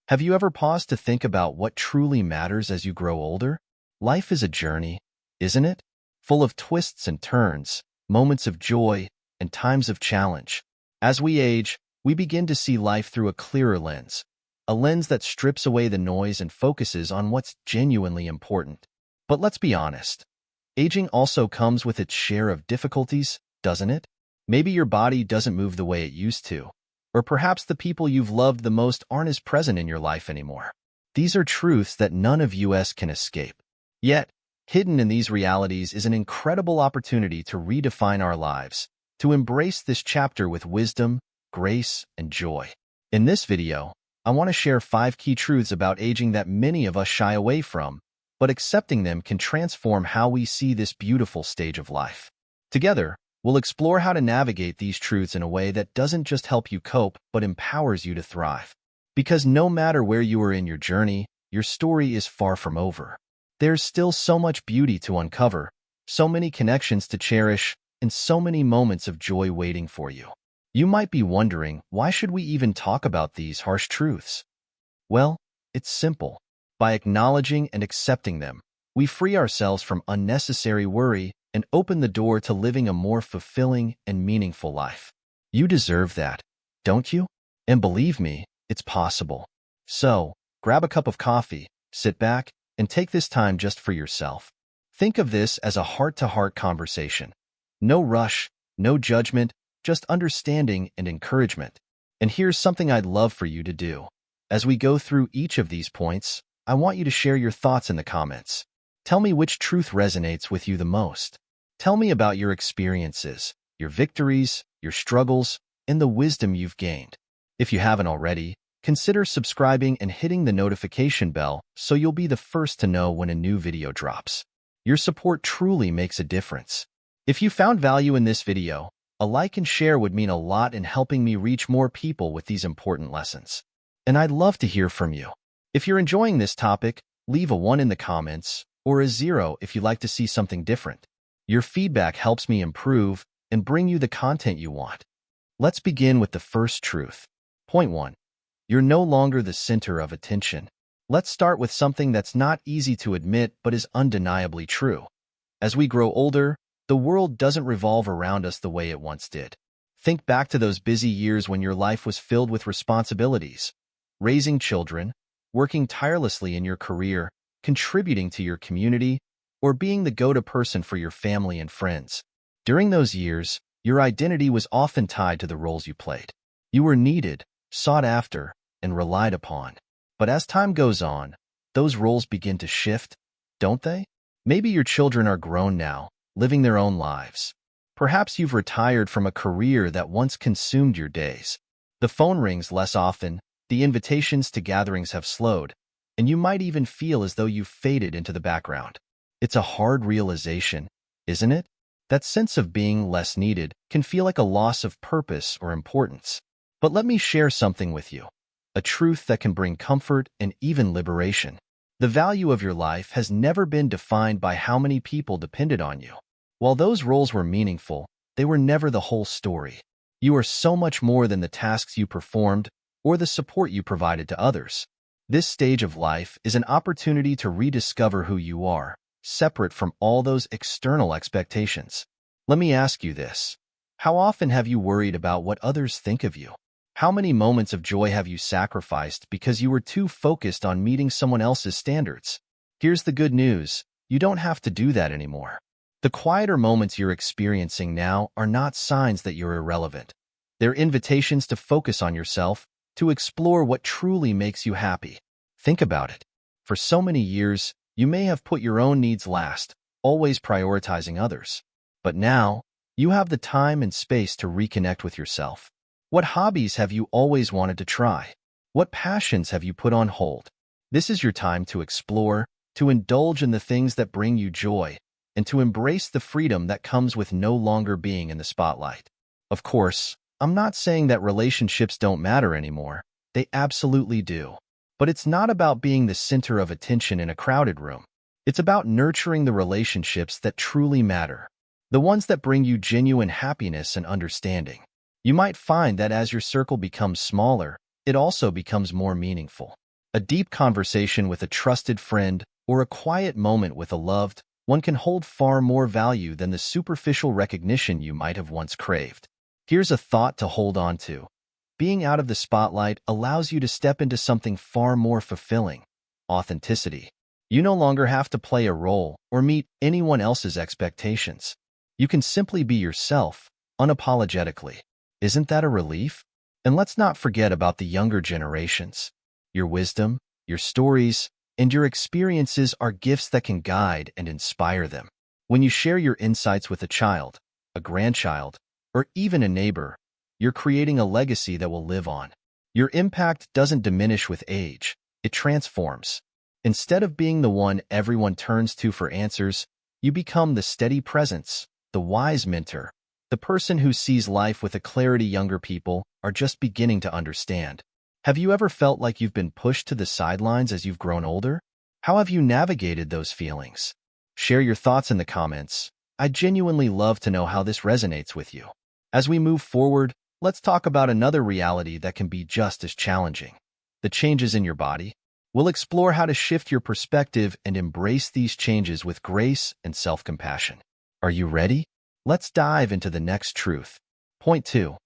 Have you ever paused to think about what truly matters as you grow older? Life is a journey, isn't it? Full of twists and turns, moments of joy, and times of challenge. As we age, we begin to see life through a clearer lens, a lens that strips away the noise and focuses on what's genuinely important. But let's be honest, aging also comes with its share of difficulties, doesn't it? Maybe your body doesn't move the way it used to, or perhaps the people you've loved the most aren't as present in your life anymore. These are truths that none of us can escape. Yet, hidden in these realities is an incredible opportunity to redefine our lives, to embrace this chapter with wisdom, grace, and joy. In this video, I want to share 5 key truths about aging that many of us shy away from, but accepting them can transform how we see this beautiful stage of life. Together, we'll explore how to navigate these truths in a way that doesn't just help you cope, but empowers you to thrive. Because no matter where you are in your journey, your story is far from over. There's still so much beauty to uncover, so many connections to cherish, and so many moments of joy waiting for you. You might be wondering, why should we even talk about these harsh truths? Well, it's simple. By acknowledging and accepting them, we free ourselves from unnecessary worry and open the door to living a more fulfilling and meaningful life. You deserve that, don't you? And believe me, it's possible. So, grab a cup of coffee, sit back, and take this time just for yourself. Think of this as a heart-to-heart conversation. No rush, no judgment, just understanding and encouragement. And here's something I'd love for you to do. As we go through each of these points, I want you to share your thoughts in the comments. Tell me which truth resonates with you the most. Tell me about your experiences, your victories, your struggles, and the wisdom you've gained. If you haven't already, consider subscribing and hitting the notification bell so you'll be the first to know when a new video drops. Your support truly makes a difference. If you found value in this video, a like and share would mean a lot in helping me reach more people with these important lessons. And I'd love to hear from you. If you're enjoying this topic, leave a 1 in the comments, or a 0 if you'd like to see something different. Your feedback helps me improve and bring you the content you want. Let's begin with the first truth. Point 1. You're no longer the center of attention. Let's start with something that's not easy to admit but is undeniably true. As we grow older, the world doesn't revolve around us the way it once did. Think back to those busy years when your life was filled with responsibilities, raising children, working tirelessly in your career, contributing to your community, or being the go-to person for your family and friends. During those years, your identity was often tied to the roles you played. You were needed, sought after, and relied upon. But as time goes on, those roles begin to shift, don't they? Maybe your children are grown now, living their own lives. Perhaps you've retired from a career that once consumed your days. The phone rings less often, the invitations to gatherings have slowed, and you might even feel as though you've faded into the background. It's a hard realization, isn't it? That sense of being less needed can feel like a loss of purpose or importance. But let me share something with you, a truth that can bring comfort and even liberation. The value of your life has never been defined by how many people depended on you. While those roles were meaningful, they were never the whole story. You are so much more than the tasks you performed or the support you provided to others. This stage of life is an opportunity to rediscover who you are, separate from all those external expectations. Let me ask you this. How often have you worried about what others think of you? How many moments of joy have you sacrificed because you were too focused on meeting someone else's standards? Here's the good news. You don't have to do that anymore. The quieter moments you're experiencing now are not signs that you're irrelevant. They're invitations to focus on yourself, to explore what truly makes you happy. Think about it. For so many years, you may have put your own needs last, always prioritizing others. But now, you have the time and space to reconnect with yourself. What hobbies have you always wanted to try? What passions have you put on hold? This is your time to explore, to indulge in the things that bring you joy, and to embrace the freedom that comes with no longer being in the spotlight. Of course, I'm not saying that relationships don't matter anymore. They absolutely do. But it's not about being the center of attention in a crowded room. It's about nurturing the relationships that truly matter, the ones that bring you genuine happiness and understanding. You might find that as your circle becomes smaller, it also becomes more meaningful. A deep conversation with a trusted friend or a quiet moment with a loved one can hold far more value than the superficial recognition you might have once craved. Here's a thought to hold on to. Being out of the spotlight allows you to step into something far more fulfilling: authenticity. You no longer have to play a role or meet anyone else's expectations. You can simply be yourself, unapologetically. Isn't that a relief? And let's not forget about the younger generations. Your wisdom, your stories, and your experiences are gifts that can guide and inspire them. When you share your insights with a child, a grandchild, or even a neighbor, you're creating a legacy that will live on. Your impact doesn't diminish with age, it transforms. Instead of being the one everyone turns to for answers, you become the steady presence, the wise mentor, the person who sees life with a clarity younger people are just beginning to understand. Have you ever felt like you've been pushed to the sidelines as you've grown older? How have you navigated those feelings? Share your thoughts in the comments. I'd genuinely love to know how this resonates with you. As we move forward, let's talk about another reality that can be just as challenging: the changes in your body. We'll explore how to shift your perspective and embrace these changes with grace and self-compassion. Are you ready? Let's dive into the next truth. Point 2.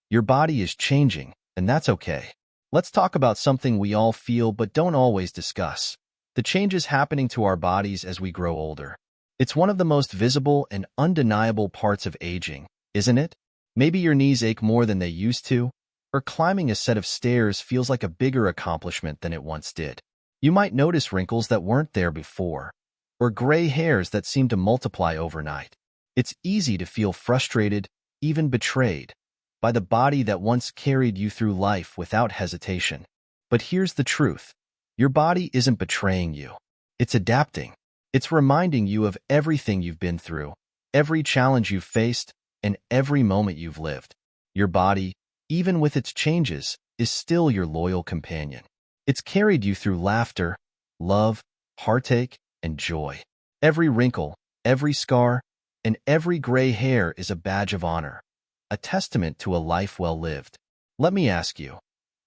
Your body is changing, and that's okay. Let's talk about something we all feel but don't always discuss: the changes happening to our bodies as we grow older. It's one of the most visible and undeniable parts of aging, isn't it? Maybe your knees ache more than they used to, or climbing a set of stairs feels like a bigger accomplishment than it once did. You might notice wrinkles that weren't there before, or gray hairs that seem to multiply overnight. It's easy to feel frustrated, even betrayed, by the body that once carried you through life without hesitation. But here's the truth: your body isn't betraying you. It's adapting. It's reminding you of everything you've been through, every challenge you've faced, and every moment you've lived. Your body, even with its changes, is still your loyal companion. It's carried you through laughter, love, heartache, and joy. Every wrinkle, every scar, and every gray hair is a badge of honor, a testament to a life well lived. Let me ask you,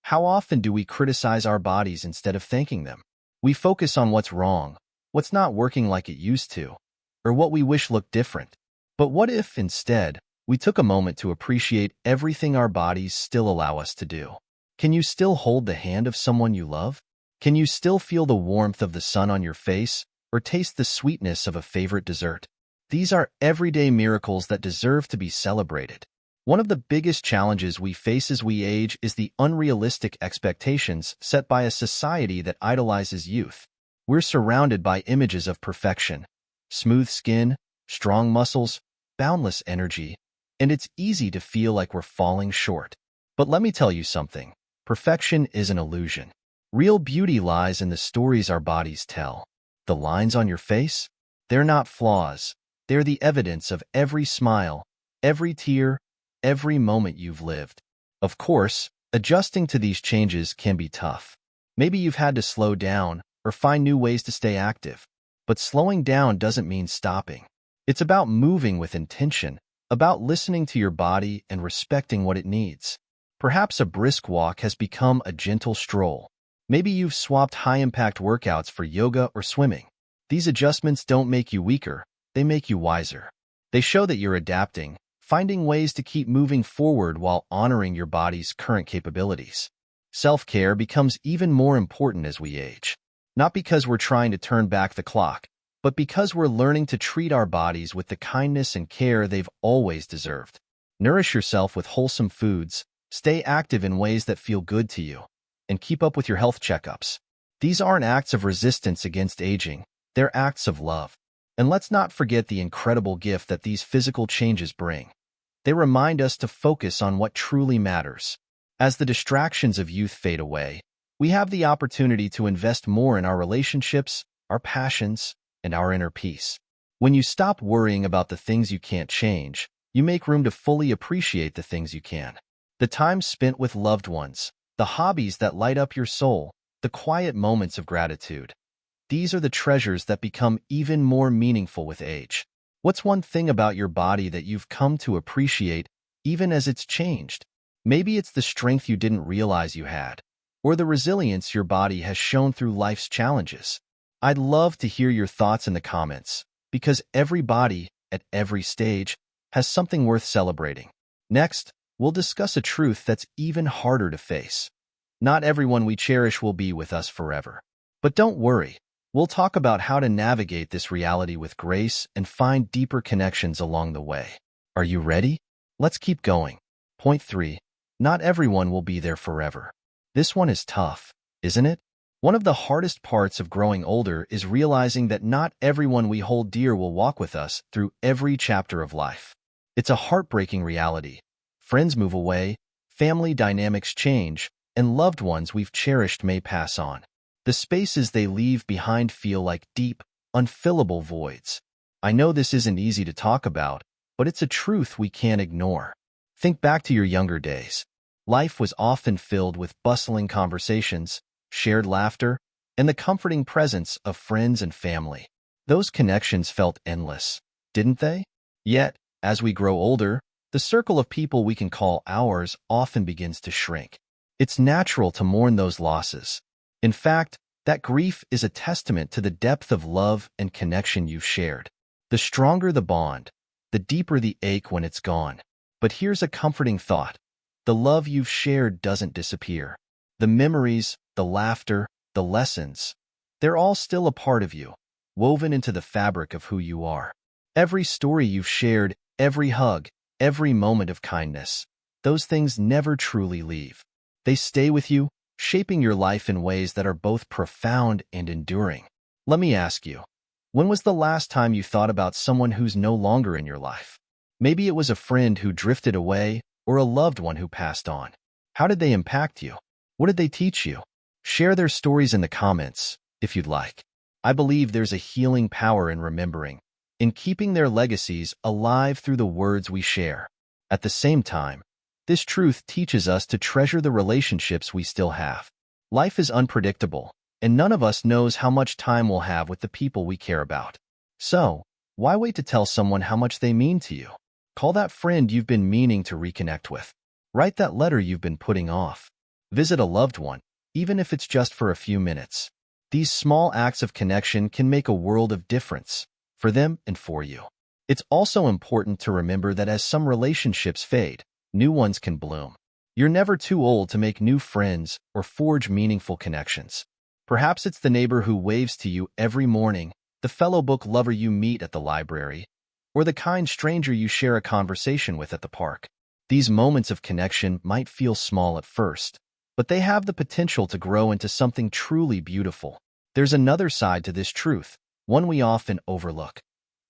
how often do we criticize our bodies instead of thanking them? We focus on what's wrong, what's not working like it used to, or what we wish looked different. But what if, instead, we took a moment to appreciate everything our bodies still allow us to do? Can you still hold the hand of someone you love? Can you still feel the warmth of the sun on your face, or taste the sweetness of a favorite dessert? These are everyday miracles that deserve to be celebrated. One of the biggest challenges we face as we age is the unrealistic expectations set by a society that idolizes youth. We're surrounded by images of perfection: smooth skin, strong muscles, boundless energy, and it's easy to feel like we're falling short. But let me tell you something: perfection is an illusion. Real beauty lies in the stories our bodies tell. The lines on your face? They're not flaws. They're the evidence of every smile, every tear, every moment you've lived. Of course, adjusting to these changes can be tough. Maybe you've had to slow down or find new ways to stay active. But slowing down doesn't mean stopping. It's about moving with intention, about listening to your body and respecting what it needs. Perhaps a brisk walk has become a gentle stroll. Maybe you've swapped high-impact workouts for yoga or swimming. These adjustments don't make you weaker, they make you wiser. They show that you're adapting, finding ways to keep moving forward while honoring your body's current capabilities. Self-care becomes even more important as we age. Not because we're trying to turn back the clock, but because we're learning to treat our bodies with the kindness and care they've always deserved. Nourish yourself with wholesome foods, stay active in ways that feel good to you, and keep up with your health checkups. These aren't acts of resistance against aging, they're acts of love. And let's not forget the incredible gift that these physical changes bring. They remind us to focus on what truly matters. As the distractions of youth fade away, we have the opportunity to invest more in our relationships, our passions, and our inner peace. When you stop worrying about the things you can't change, you make room to fully appreciate the things you can. The time spent with loved ones, the hobbies that light up your soul, the quiet moments of gratitude. These are the treasures that become even more meaningful with age. What's one thing about your body that you've come to appreciate even as it's changed? Maybe it's the strength you didn't realize you had, or the resilience your body has shown through life's challenges? I'd love to hear your thoughts in the comments, because every body, at every stage, has something worth celebrating. Next, we'll discuss a truth that's even harder to face. Not everyone we cherish will be with us forever. But don't worry, we'll talk about how to navigate this reality with grace and find deeper connections along the way. Are you ready? Let's keep going. Point 3. Not everyone will be there forever. This one is tough, isn't it? One of the hardest parts of growing older is realizing that not everyone we hold dear will walk with us through every chapter of life. It's a heartbreaking reality. Friends move away, family dynamics change, and loved ones we've cherished may pass on. The spaces they leave behind feel like deep, unfillable voids. I know this isn't easy to talk about, but it's a truth we can't ignore. Think back to your younger days. Life was often filled with bustling conversations, shared laughter, and the comforting presence of friends and family. Those connections felt endless, didn't they? Yet, as we grow older, the circle of people we can call ours often begins to shrink. It's natural to mourn those losses. In fact, that grief is a testament to the depth of love and connection you've shared. The stronger the bond, the deeper the ache when it's gone. But here's a comforting thought. The love you've shared doesn't disappear. The memories, the laughter, the lessons, they're all still a part of you, woven into the fabric of who you are. Every story you've shared, every hug, every moment of kindness, those things never truly leave. They stay with you, shaping your life in ways that are both profound and enduring. Let me ask you, when was the last time you thought about someone who's no longer in your life? Maybe it was a friend who drifted away or a loved one who passed on. How did they impact you? What did they teach you? Share their stories in the comments, if you'd like. I believe there's a healing power in remembering, in keeping their legacies alive through the words we share. At the same time, this truth teaches us to treasure the relationships we still have. Life is unpredictable, and none of us knows how much time we'll have with the people we care about. So, why wait to tell someone how much they mean to you? Call that friend you've been meaning to reconnect with. Write that letter you've been putting off. Visit a loved one, even if it's just for a few minutes. These small acts of connection can make a world of difference, for them and for you. It's also important to remember that as some relationships fade, new ones can bloom. You're never too old to make new friends or forge meaningful connections. Perhaps it's the neighbor who waves to you every morning, the fellow book lover you meet at the library, or the kind stranger you share a conversation with at the park. These moments of connection might feel small at first, but they have the potential to grow into something truly beautiful. There's another side to this truth, one we often overlook.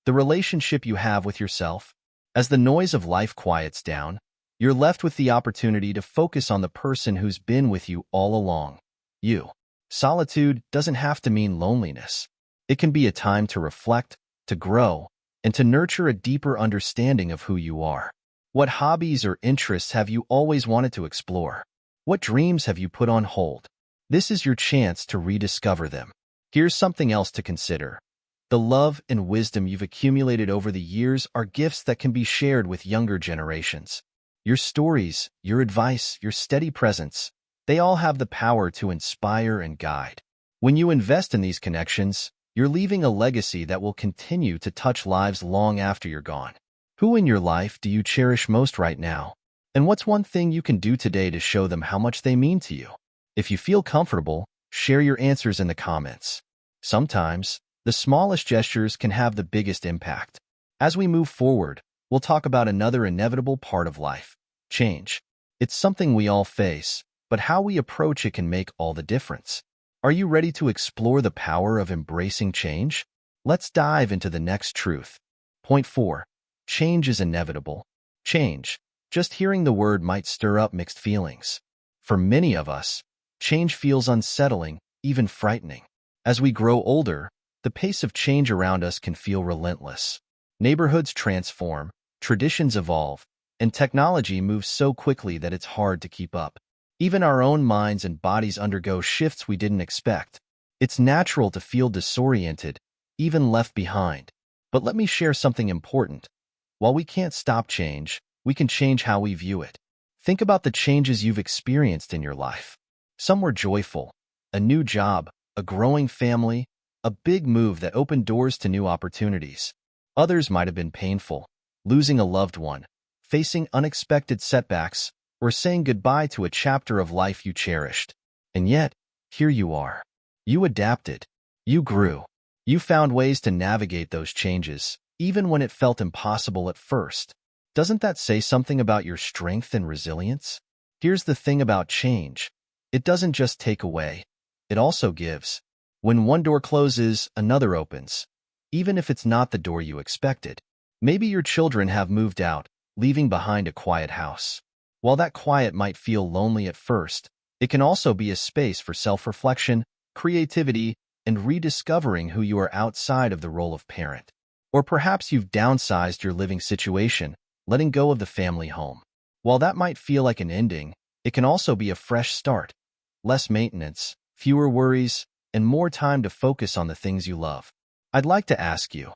The relationship you have with yourself. As the noise of life quiets down, you're left with the opportunity to focus on the person who's been with you all along. You. Solitude doesn't have to mean loneliness. It can be a time to reflect, to grow, and to nurture a deeper understanding of who you are. What hobbies or interests have you always wanted to explore? What dreams have you put on hold? This is your chance to rediscover them. Here's something else to consider. The love and wisdom you've accumulated over the years are gifts that can be shared with younger generations. Your stories, your advice, your steady presence, they all have the power to inspire and guide. When you invest in these connections, you're leaving a legacy that will continue to touch lives long after you're gone. Who in your life do you cherish most right now? And what's one thing you can do today to show them how much they mean to you? If you feel comfortable, share your answers in the comments. Sometimes, the smallest gestures can have the biggest impact. As we move forward, we'll talk about another inevitable part of life, change. It's something we all face, but how we approach it can make all the difference. Are you ready to explore the power of embracing change? Let's dive into the next truth. Point 4. Change is inevitable. Change. Just hearing the word might stir up mixed feelings. For many of us, change feels unsettling, even frightening. As we grow older, the pace of change around us can feel relentless. Neighborhoods transform, traditions evolve, and technology moves so quickly that it's hard to keep up. Even our own minds and bodies undergo shifts we didn't expect. It's natural to feel disoriented, even left behind. But let me share something important. While we can't stop change, we can change how we view it. Think about the changes you've experienced in your life. Some were joyful: a new job, a growing family, a big move that opened doors to new opportunities. Others might have been painful: losing a loved one, facing unexpected setbacks, or saying goodbye to a chapter of life you cherished. And yet, here you are. You adapted. You grew. You found ways to navigate those changes, even when it felt impossible at first. Doesn't that say something about your strength and resilience? Here's the thing about change: it doesn't just take away, it also gives. When one door closes, another opens, even if it's not the door you expected. Maybe your children have moved out, leaving behind a quiet house. While that quiet might feel lonely at first, it can also be a space for self-reflection, creativity, and rediscovering who you are outside of the role of parent. Or perhaps you've downsized your living situation, letting go of the family home. While that might feel like an ending, it can also be a fresh start: less maintenance, fewer worries, and more time to focus on the things you love. I'd like to ask you,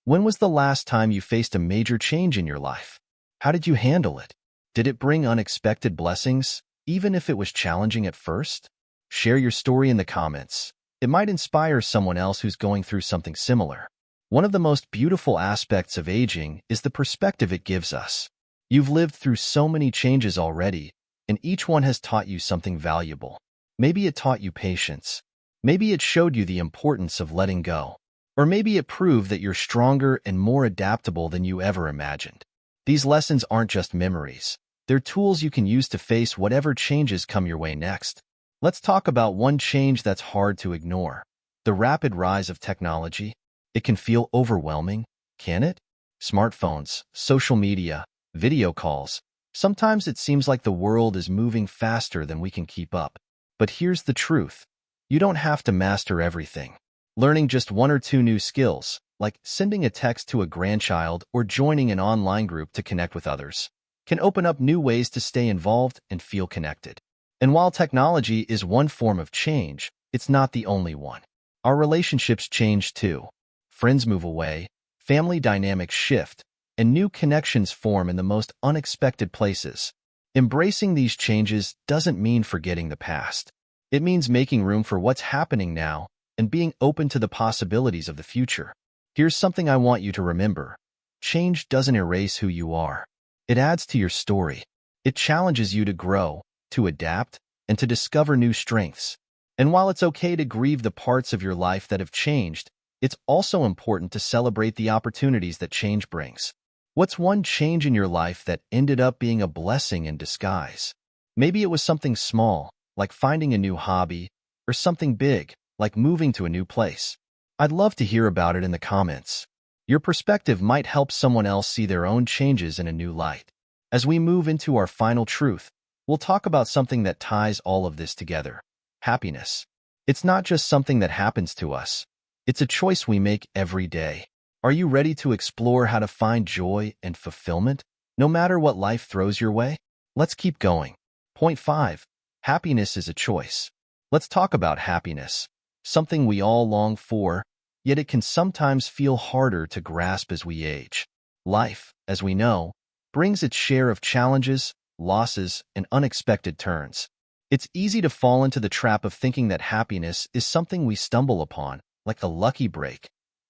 when was the last time you faced a major change in your life? How did you handle it? Did it bring unexpected blessings, even if it was challenging at first? Share your story in the comments. It might inspire someone else who's going through something similar. One of the most beautiful aspects of aging is the perspective it gives us. You've lived through so many changes already, and each one has taught you something valuable. Maybe it taught you patience. Maybe it showed you the importance of letting go. Or maybe it proved that you're stronger and more adaptable than you ever imagined. These lessons aren't just memories. They're tools you can use to face whatever changes come your way next. Let's talk about one change that's hard to ignore: the rapid rise of technology. It can feel overwhelming, can it? Smartphones, social media, video calls. Sometimes it seems like the world is moving faster than we can keep up. But here's the truth: you don't have to master everything. Learning just one or two new skills, like sending a text to a grandchild or joining an online group to connect with others, can open up new ways to stay involved and feel connected. And while technology is one form of change, it's not the only one. Our relationships change too. Friends move away, family dynamics shift, and new connections form in the most unexpected places. Embracing these changes doesn't mean forgetting the past. It means making room for what's happening now and being open to the possibilities of the future. Here's something I want you to remember: change doesn't erase who you are. It adds to your story. It challenges you to grow, to adapt, and to discover new strengths. And while it's okay to grieve the parts of your life that have changed, it's also important to celebrate the opportunities that change brings. What's one change in your life that ended up being a blessing in disguise? Maybe it was something small, like finding a new hobby, or something big, like moving to a new place. I'd love to hear about it in the comments. Your perspective might help someone else see their own changes in a new light. As we move into our final truth, we'll talk about something that ties all of this together: happiness. It's not just something that happens to us. It's a choice we make every day. Are you ready to explore how to find joy and fulfillment, no matter what life throws your way? Let's keep going. Point 5. Happiness is a choice. Let's talk about happiness, something we all long for, yet it can sometimes feel harder to grasp as we age. Life, as we know, brings its share of challenges, losses, and unexpected turns. It's easy to fall into the trap of thinking that happiness is something we stumble upon, like a lucky break,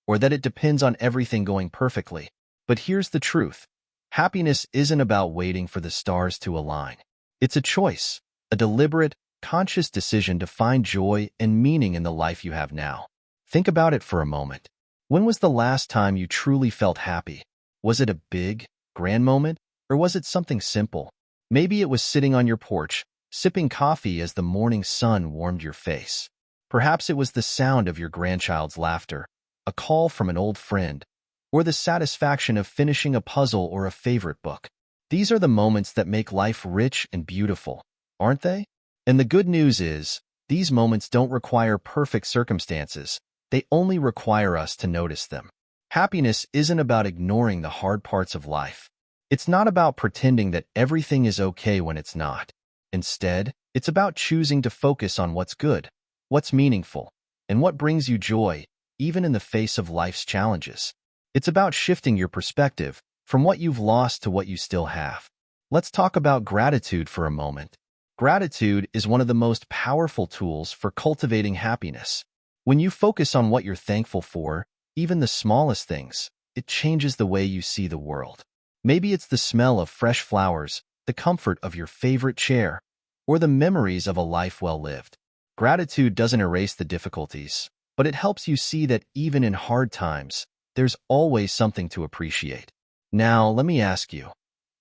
or that it depends on everything going perfectly. But here's the truth: happiness isn't about waiting for the stars to align. It's a choice, a deliberate, conscious decision to find joy and meaning in the life you have now. Think about it for a moment. When was the last time you truly felt happy? Was it a big, grand moment, or was it something simple? Maybe it was sitting on your porch, sipping coffee as the morning sun warmed your face. Perhaps it was the sound of your grandchild's laughter, a call from an old friend, or the satisfaction of finishing a puzzle or a favorite book. These are the moments that make life rich and beautiful, aren't they? And the good news is, these moments don't require perfect circumstances. They only require us to notice them. Happiness isn't about ignoring the hard parts of life. It's not about pretending that everything is okay when it's not. Instead, it's about choosing to focus on what's good, what's meaningful, and what brings you joy, even in the face of life's challenges. It's about shifting your perspective from what you've lost to what you still have. Let's talk about gratitude for a moment. Gratitude is one of the most powerful tools for cultivating happiness. When you focus on what you're thankful for, even the smallest things, it changes the way you see the world. Maybe it's the smell of fresh flowers, the comfort of your favorite chair, or the memories of a life well lived. Gratitude doesn't erase the difficulties, but it helps you see that even in hard times, there's always something to appreciate. Now, let me ask you,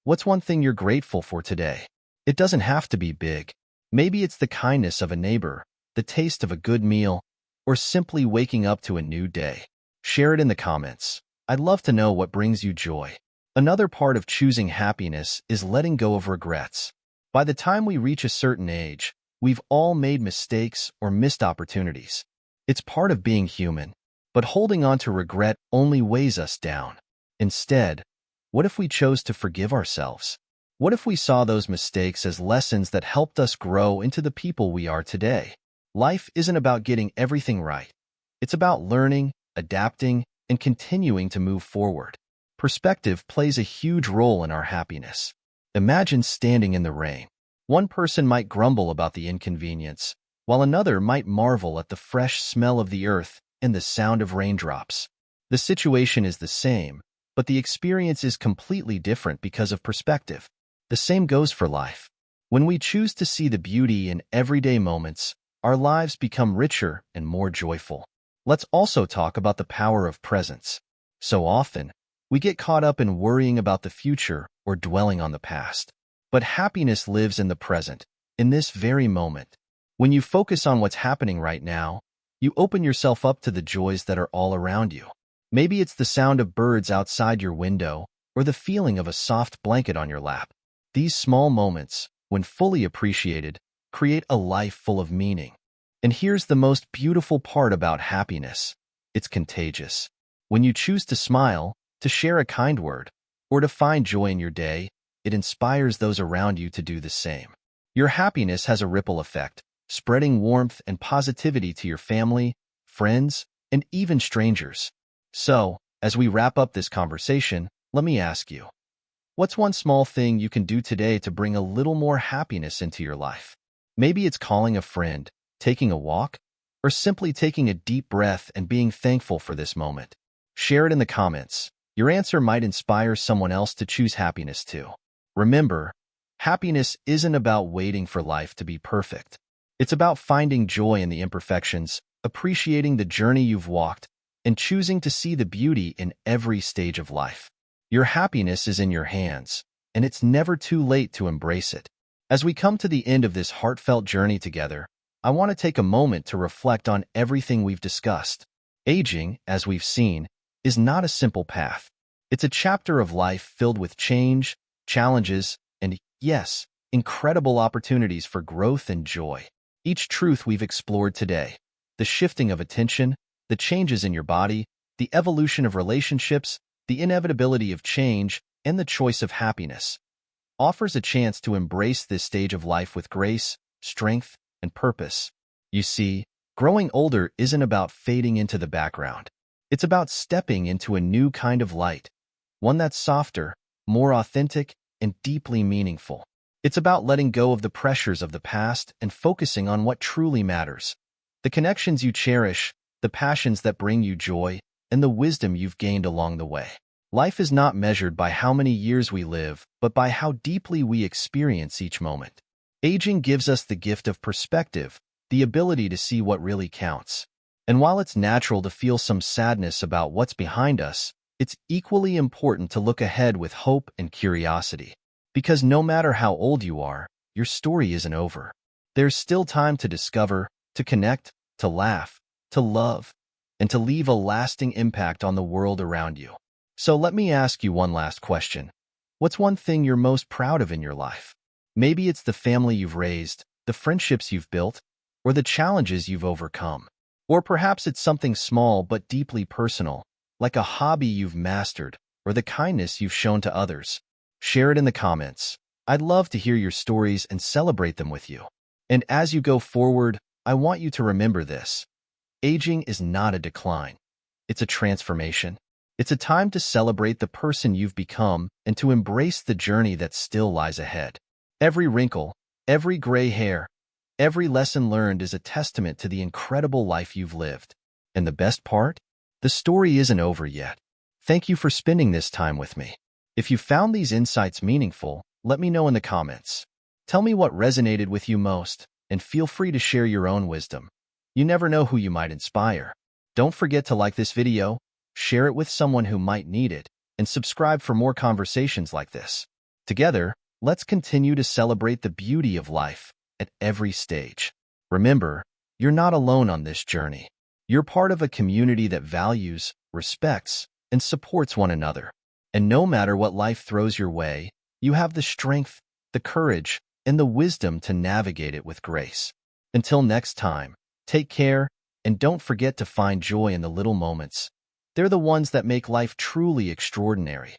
what's one thing you're grateful for today? It doesn't have to be big. Maybe it's the kindness of a neighbor, the taste of a good meal, or simply waking up to a new day. Share it in the comments. I'd love to know what brings you joy. Another part of choosing happiness is letting go of regrets. By the time we reach a certain age, we've all made mistakes or missed opportunities. It's part of being human, but holding on to regret only weighs us down. Instead, what if we chose to forgive ourselves? What if we saw those mistakes as lessons that helped us grow into the people we are today? Life isn't about getting everything right. It's about learning, adapting, and continuing to move forward. Perspective plays a huge role in our happiness. Imagine standing in the rain. One person might grumble about the inconvenience, while another might marvel at the fresh smell of the earth and the sound of raindrops. The situation is the same, but the experience is completely different because of perspective. The same goes for life. When we choose to see the beauty in everyday moments, our lives become richer and more joyful. Let's also talk about the power of presence. So often, we get caught up in worrying about the future or dwelling on the past. But happiness lives in the present, in this very moment. When you focus on what's happening right now, you open yourself up to the joys that are all around you. Maybe it's the sound of birds outside your window or the feeling of a soft blanket on your lap. These small moments, when fully appreciated, create a life full of meaning. And here's the most beautiful part about happiness. It's contagious. When you choose to smile, to share a kind word, or to find joy in your day, it inspires those around you to do the same. Your happiness has a ripple effect, spreading warmth and positivity to your family, friends, and even strangers. So, as we wrap up this conversation, let me ask you, what's one small thing you can do today to bring a little more happiness into your life? Maybe it's calling a friend, taking a walk, or simply taking a deep breath and being thankful for this moment. Share it in the comments. Your answer might inspire someone else to choose happiness too. Remember, happiness isn't about waiting for life to be perfect. It's about finding joy in the imperfections, appreciating the journey you've walked, and choosing to see the beauty in every stage of life. Your happiness is in your hands, and it's never too late to embrace it. As we come to the end of this heartfelt journey together, I want to take a moment to reflect on everything we've discussed. Aging, as we've seen, is not a simple path. It's a chapter of life filled with change, challenges, and, yes, incredible opportunities for growth and joy. Each truth we've explored today, the shifting of attention, the changes in your body, the evolution of relationships, the inevitability of change, and the choice of happiness, offers a chance to embrace this stage of life with grace, strength, and purpose. You see, growing older isn't about fading into the background. It's about stepping into a new kind of light, one that's softer, more authentic, and deeply meaningful. It's about letting go of the pressures of the past and focusing on what truly matters. The connections you cherish, the passions that bring you joy, and the wisdom you've gained along the way. Life is not measured by how many years we live, but by how deeply we experience each moment. Aging gives us the gift of perspective, the ability to see what really counts. And while it's natural to feel some sadness about what's behind us, it's equally important to look ahead with hope and curiosity. Because no matter how old you are, your story isn't over. There's still time to discover, to connect, to laugh, to love, and to leave a lasting impact on the world around you. So let me ask you one last question. What's one thing you're most proud of in your life? Maybe it's the family you've raised, the friendships you've built, or the challenges you've overcome. Or perhaps it's something small but deeply personal, like a hobby you've mastered or the kindness you've shown to others. Share it in the comments. I'd love to hear your stories and celebrate them with you. And as you go forward, I want you to remember this. Aging is not a decline. It's a transformation. It's a time to celebrate the person you've become and to embrace the journey that still lies ahead. Every wrinkle, Every gray hair, every lesson learned is a testament to the incredible life you've lived. And the best part? The story isn't over yet. Thank you for spending this time with me. If you found these insights meaningful, let me know in the comments. Tell me what resonated with you most, and feel free to share your own wisdom. You never know who you might inspire. Don't forget to like this video, share it with someone who might need it, and subscribe for more conversations like this. Together, let's continue to celebrate the beauty of life at every stage. Remember, you're not alone on this journey. You're part of a community that values, respects, and supports one another. And no matter what life throws your way, you have the strength, the courage, and the wisdom to navigate it with grace. Until next time, take care, and don't forget to find joy in the little moments. They're the ones that make life truly extraordinary.